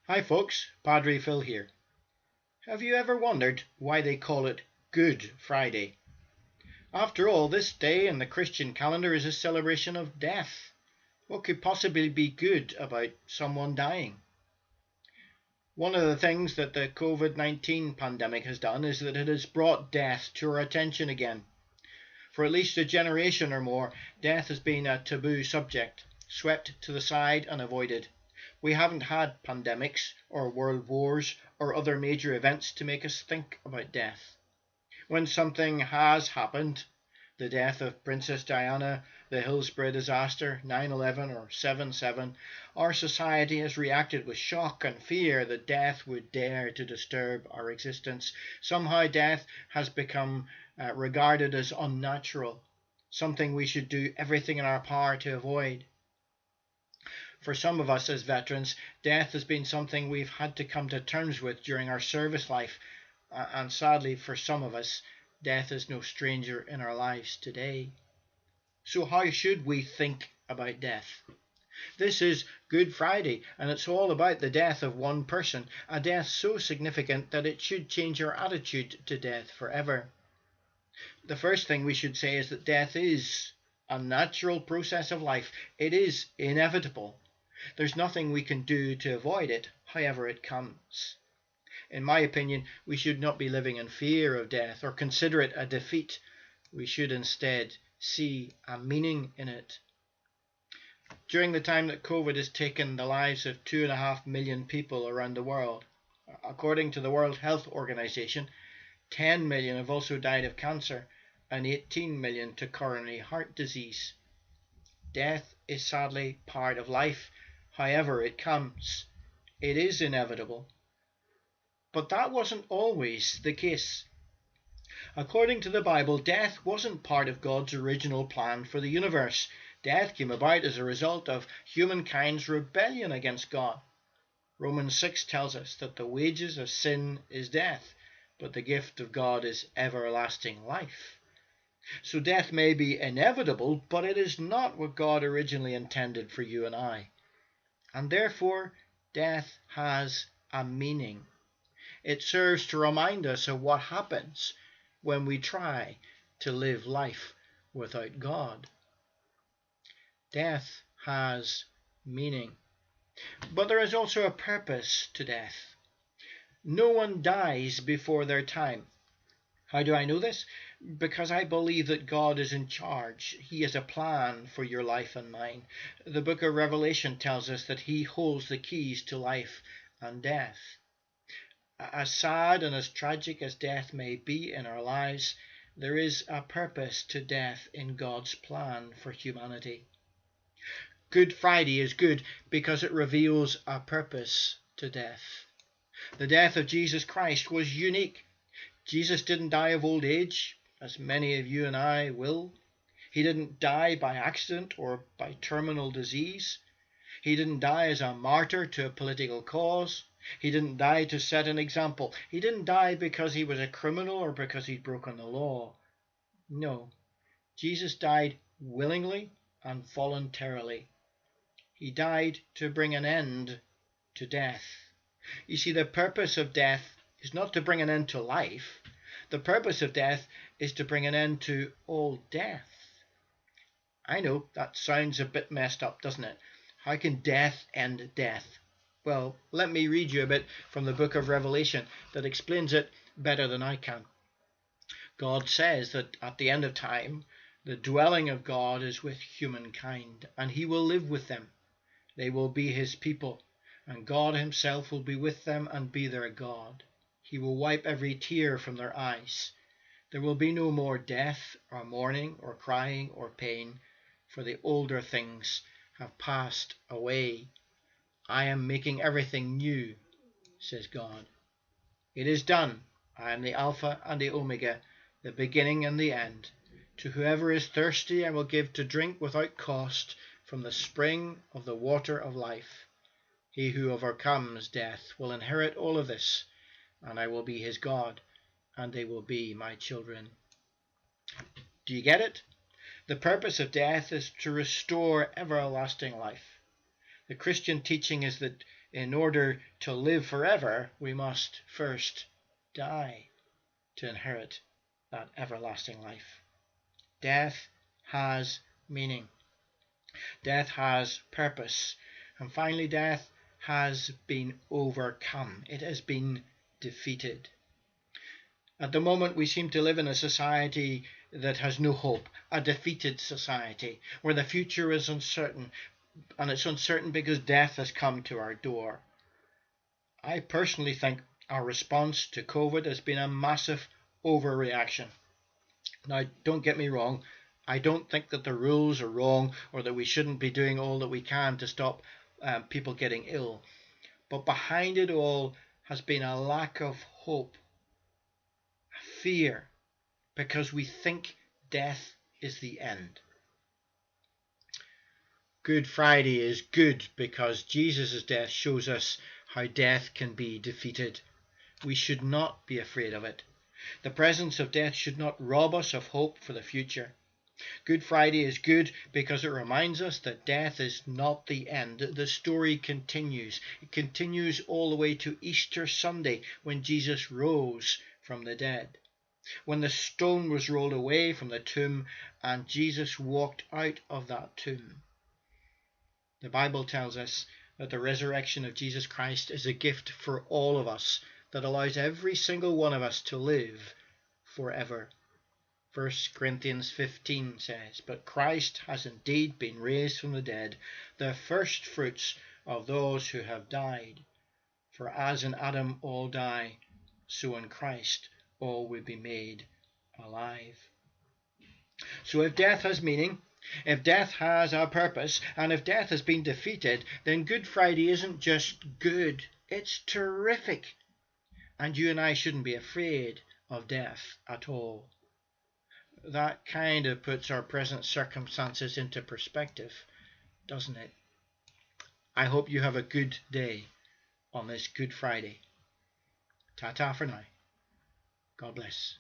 Hi folks, Padre Phil here. Have you ever wondered why they call it Good Friday? After all, this day in the Christian calendar is a celebration of death. What could possibly be good about someone dying? One of the things that the COVID-19 pandemic has done is that it has brought death to our attention again. For at least a generation or more, death has been a taboo subject, swept to the side and avoided. We haven't had pandemics or world wars or other major events to make us think about death. When something has happened, the death of Princess Diana, the Hillsborough disaster, 9/11 or 7/7, our society has reacted with shock and fear that death would dare to disturb our existence. Somehow death has become regarded as unnatural, something we should do everything in our power to avoid. For some of us as veterans, death has been something we've had to come to terms with during our service life, and sadly for some of us, death is no stranger in our lives today. So how should we think about death? This is Good Friday, and it's all about the death of one person, a death so significant that it should change our attitude to death forever. The first thing we should say is that death is a natural process of life. It is inevitable. There's nothing we can do to avoid it, however it comes. In my opinion, we should not be living in fear of death or consider it a defeat. We should instead see a meaning in it. During the time that COVID has taken the lives of 2.5 million people around the world, according to the World Health Organization, 10 million have also died of cancer and 18 million to coronary heart disease. Death is sadly part of life, however it comes. It is inevitable. But that wasn't always the case. According to the Bible, death wasn't part of God's original plan for the universe. Death came about as a result of humankind's rebellion against God. Romans 6 tells us that the wages of sin is death, but the gift of God is everlasting life. So death may be inevitable, but it is not what God originally intended for you and I. And therefore, death has a meaning. It serves to remind us of what happens when we try to live life without God. Death has meaning. But there is also a purpose to death. No one dies before their time. How do I know this? Because I believe that God is in charge. He has a plan for your life and mine. The book of Revelation tells us that He holds the keys to life and death. As sad and as tragic as death may be in our lives, there is a purpose to death in God's plan for humanity. Good Friday is good because it reveals a purpose to death. The death of Jesus Christ was unique. Jesus didn't die of old age, as many of you and I will. He didn't die by accident or by terminal disease. He didn't die as a martyr to a political cause. He didn't die to set an example. He didn't die because he was a criminal or because he'd broken the law. No, Jesus died willingly and voluntarily. He died to bring an end to death. You see, the purpose of death is not to bring an end to life. The purpose of death is to bring an end to all death. I know that sounds a bit messed up, doesn't it? How can death end death? Well, let me read you a bit from the book of Revelation that explains it better than I can. God says that at the end of time, the dwelling of God is with humankind, and He will live with them. They will be His people, and God Himself will be with them and be their God. He will wipe every tear from their eyes. There will be no more death or mourning or crying or pain, for the older things have passed away. I am making everything new, says God. It is done. I am the Alpha and the Omega, the beginning and the end. To whoever is thirsty I will give to drink without cost from the spring of the water of life. He who overcomes death will inherit all of this, and I will be his God, and they will be my children. Do you get it? The purpose of death is to restore everlasting life. The Christian teaching is that In order to live forever, we must first die to inherit that everlasting life. Death has meaning. Death has purpose. And finally, death has been overcome. It has been defeated. At the moment, we seem to live in a society that has no hope, a defeated society, where the future is uncertain, and it's uncertain because death has come to our door. I personally think our response to COVID has been a massive overreaction. Now, don't get me wrong, I don't think that the rules are wrong or that we shouldn't be doing all that we can to stop people getting ill. But behind it all has been a lack of hope, fear, because we think death is the end. Good Friday is good because Jesus' death shows us how death can be defeated. We should not be afraid of it. The presence of death should not rob us of hope for the future. Good Friday is good because it reminds us that death is not the end. The story continues. It continues all the way to Easter Sunday when Jesus rose from the dead. When the stone was rolled away from the tomb and Jesus walked out of that tomb. The Bible tells us that the resurrection of Jesus Christ is a gift for all of us that allows every single one of us to live forever. 1 Corinthians 15 says, "But Christ has indeed been raised from the dead, the first fruits of those who have died. For as in Adam all die, so in Christ all will be made alive." So if death has meaning, if death has a purpose, and if death has been defeated, then Good Friday isn't just good, it's terrific. And you and I shouldn't be afraid of death at all. That kind of puts our present circumstances into perspective, doesn't it? I hope you have a good day on this Good Friday. Ta-ta for now. God bless.